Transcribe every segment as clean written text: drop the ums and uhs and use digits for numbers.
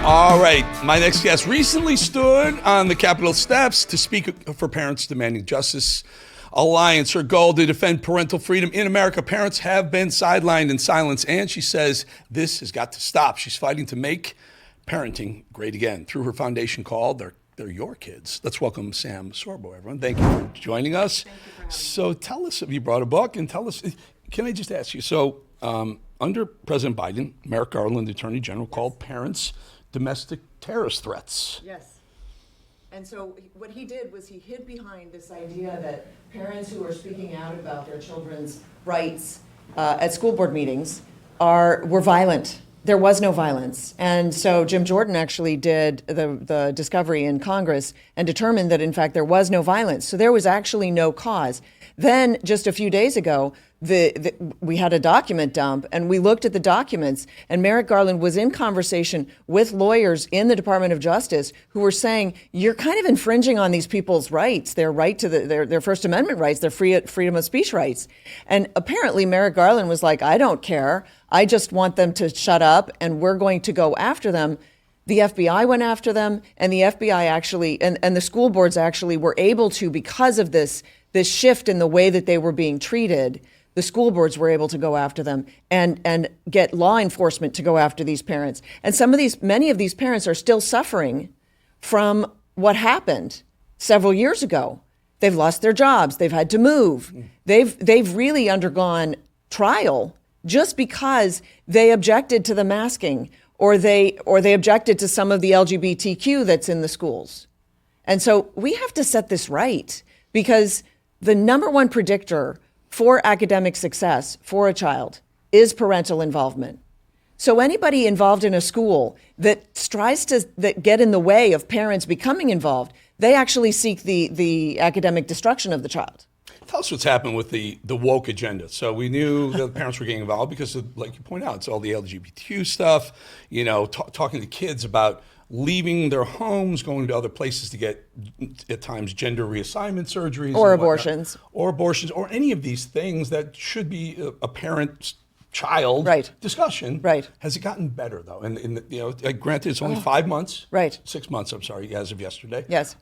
All right, my next guest recently stood on the Capitol steps to speak for Parents Demanding Justice Alliance. Her goal to defend parental freedom in America. Parents have been sidelined in silence, and she says this has got to stop. She's fighting to make parenting great again through her foundation called They're Your Kids. Let's welcome Sam Sorbo, everyone. Thank you for joining us. Thank you for having me. So tell us, if you brought a book, and tell us, can I just ask you, so under President Biden, Merrick Garland, the Attorney General, called parents domestic terrorist threats. Yes. And so what he did was he hid behind this idea that parents who are speaking out about their children's rights at school board meetings were violent. There was no violence. And so Jim Jordan actually did the discovery in Congress and determined that, in fact, there was no violence. So there was actually no cause. Then just a few days ago, we had a document dump, and we looked at the documents, and Merrick Garland was in conversation with lawyers in the Department of Justice who were saying, you're kind of infringing on these people's rights, their right to their First Amendment rights, their freedom of speech rights. And apparently Merrick Garland was like, I don't care. I just want them to shut up, and we're going to go after them. The FBI went after them, and the FBI actually, and the school boards actually were able to, because of this shift in the way that they were being treated, the school boards were able to go after them and get law enforcement to go after these parents. And many of these parents are still suffering from what happened several years ago. They've lost their jobs. They've had to move. They've really undergone trial just because they objected to the masking or they objected to some of the LGBTQ that's in the schools. And so we have to set this right, because the number one predictor for academic success for a child is parental involvement. So anybody involved in a school that tries to get in the way of parents becoming involved, they actually seek the academic destruction of the child. Tell us what's happened with the woke agenda. So we knew that parents were getting involved because, like you point out, it's all the LGBTQ stuff, talking to kids about leaving their homes, going to other places to get, at times, gender reassignment surgeries. Or abortions. Or abortions, or any of these things that should be a parent-child discussion. Right. Has it gotten better, though? And granted, it's only 5 months. Right. 6 months, I'm sorry, as of yesterday. Yes.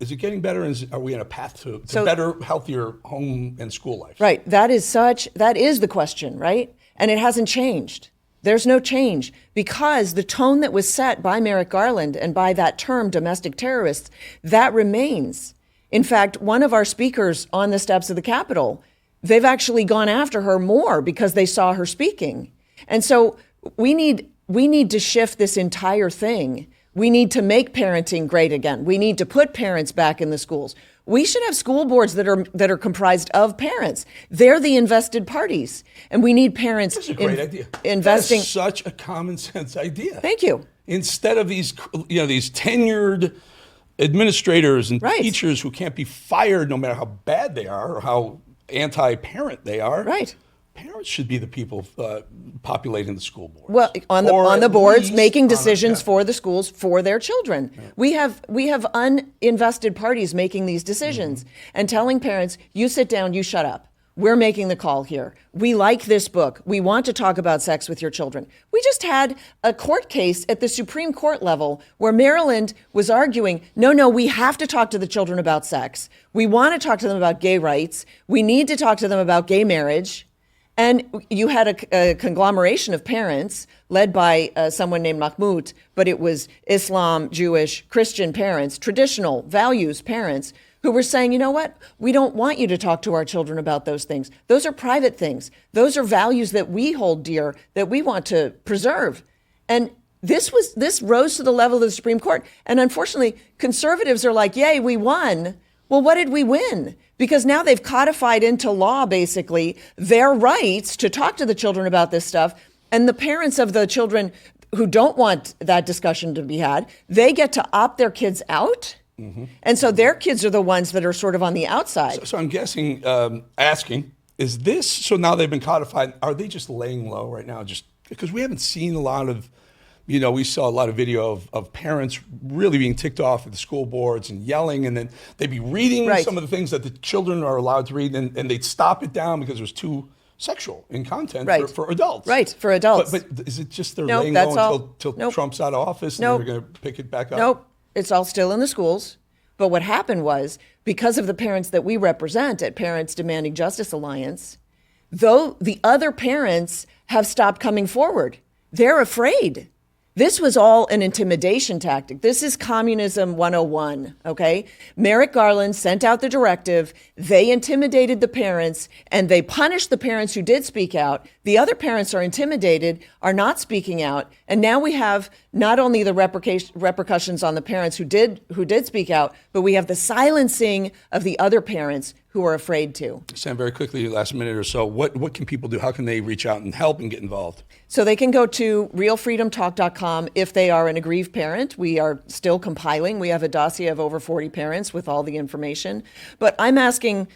Is it getting better? Are we on a path to better, healthier home and school life? Right. That is the question, right? And it hasn't changed. There's no change, because the tone that was set by Merrick Garland and by that term, domestic terrorists, that remains. In fact, one of our speakers on the steps of the Capitol, they've actually gone after her more because they saw her speaking. And so we need to shift this entire thing. We need to make parenting great again. We need to put parents back in the schools. We should have school boards that are comprised of parents. They're the invested parties, and we need parents. That's a great idea. Investing. That's such a common sense idea. Thank you. Instead of these tenured administrators and teachers who can't be fired no matter how bad they are or how anti-parent they are. Right. Parents should be the people populating the school boards. Well, on the boards, making decisions for the schools for their children. Yeah. We have uninvested parties making these decisions and telling parents, you sit down, you shut up. We're making the call here. We like this book. We want to talk about sex with your children. We just had a court case at the Supreme Court level where Maryland was arguing, no, we have to talk to the children about sex. We want to talk to them about gay rights. We need to talk to them about gay marriage. And you had a conglomeration of parents led by someone named Mahmoud, but it was Islam, Jewish, Christian parents, traditional values parents, who were saying, you know what, we don't want you to talk to our children about those things. Those are private things. Those are values that we hold dear, that we want to preserve. And this rose to the level of the Supreme Court. And unfortunately, conservatives are like, yay, we won. Well, what did we win? Because now they've codified into law, basically, their rights to talk to the children about this stuff. And the parents of the children who don't want that discussion to be had, they get to opt their kids out. Mm-hmm. And so their kids are the ones that are sort of on the outside. So I'm guessing, asking, is this, so now they've been codified, are they just laying low right now? Just because we haven't seen a lot of, we saw a lot of video of parents really being ticked off at the school boards and yelling, and then they'd be reading some of the things that the children are allowed to read, and they'd stop it down because it was too sexual in content Right. for adults. Right, for adults. But is it just they're Nope, laying that's low all. until Nope. Trump's out of office and Nope. they're going to pick it back up? Nope, it's all still in the schools. But what happened was, because of the parents that we represent at Parents Demanding Justice Alliance, though the other parents have stopped coming forward, they're afraid. This was all an intimidation tactic. This is communism 101, okay? Merrick Garland sent out the directive. They intimidated the parents, and they punished the parents who did speak out. The other parents are intimidated, are not speaking out, and now we have not only the repercussions on the parents who did speak out, but we have the silencing of the other parents who are afraid to. Sam, very quickly, last minute or so, what can people do? How can they reach out and help and get involved? So they can go to realfreedomtalk.com if they are an aggrieved parent. We are still compiling. We have a dossier of over 40 parents with all the information. But I'm asking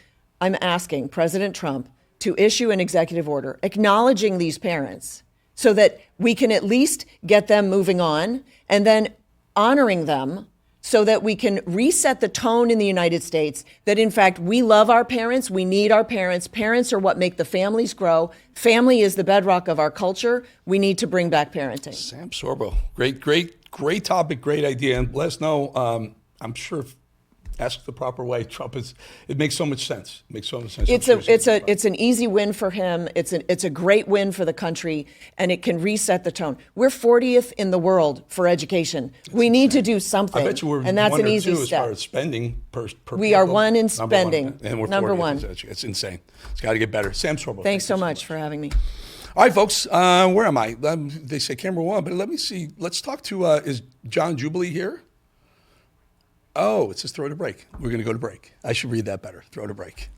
President Trump to issue an executive order acknowledging these parents so that we can at least get them moving on and then honoring them, so that we can reset the tone in the United States that, in fact, we love our parents, we need our parents. Parents are what make the families grow. Family is the bedrock of our culture. We need to bring back parenting. Sam Sorbo, great topic, great idea. And let us know, I'm sure if asked the proper way, it makes so much sense. It makes so much sense. It's an easy win for him. It's a great win for the country, and it can reset the tone. We're 40th in the world for education. We need to do something. I bet you we're and that's one an or easy two as step. far as spending per We are people. one in Number spending. one. And we're Number 40th. one. It's insane. It's got to get better. Sam Sorbo. Thanks so much for having me. All right, folks. Where am I? They say camera one, but let me see. Let's talk to, is John Jubilee here? Oh, it says throw to break. We're going to go to break. I should read that better. Throw to break.